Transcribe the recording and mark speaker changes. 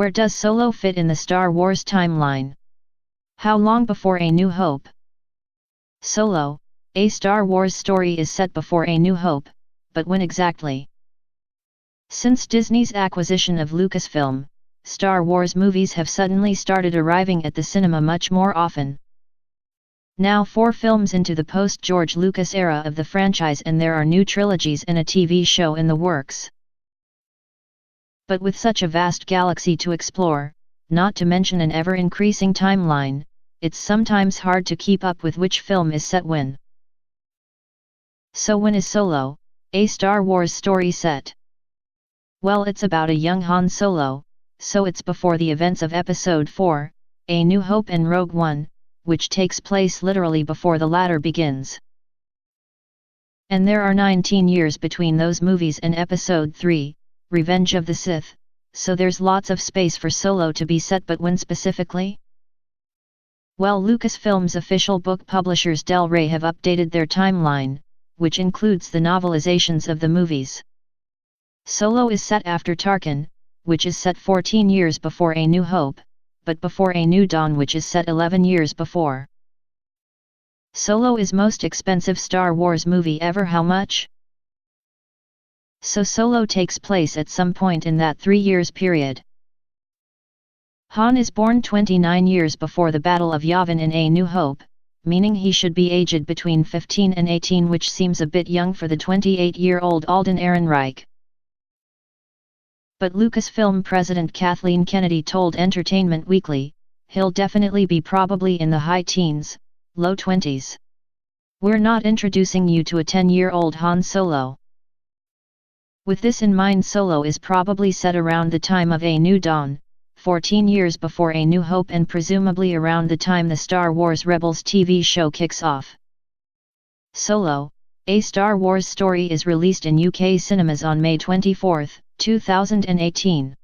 Speaker 1: Where does Solo fit in the Star Wars timeline? How long before A New Hope? Solo, a Star Wars story, is set before A New Hope, but when exactly? Since Disney's acquisition of Lucasfilm, Star Wars movies have suddenly started arriving at the cinema much more often. Now 4 films into the post-George Lucas era of the franchise, and there are new trilogies and a TV show in the works. But with such a vast galaxy to explore, not to mention an ever-increasing timeline, it's sometimes hard to keep up with which film is set when. So when is Solo, a Star Wars story, set? Well, it's about a young Han Solo, so it's before the events of Episode 4, A New Hope and Rogue One, which takes place literally before the latter begins. And there are 19 years between those movies and Episode 3, Revenge of the Sith, so there's lots of space for Solo to be set, but when specifically? Well, Lucasfilm's official book publishers Del Rey have updated their timeline, which includes the novelisations of the movies. Solo is set after Tarkin, which is set 14 years before A New Hope, but before A New Dawn, which is set 11 years before. Solo is most expensive Star Wars movie ever. How much? So Solo takes place at some point in that 3 years period. Han is born 29 years before the Battle of Yavin in A New Hope, meaning he should be aged between 15 and 18, which seems a bit young for the 28-year-old Alden Ehrenreich. But Lucasfilm president Kathleen Kennedy told Entertainment Weekly, he'll definitely be probably in the high teens, low 20s. We're not introducing you to a 10-year-old Han Solo. With this in mind, Solo is probably set around the time of A New Dawn, 14 years before A New Hope, and presumably around the time the Star Wars Rebels TV show kicks off. Solo, a Star Wars story, is released in UK cinemas on May 24, 2018.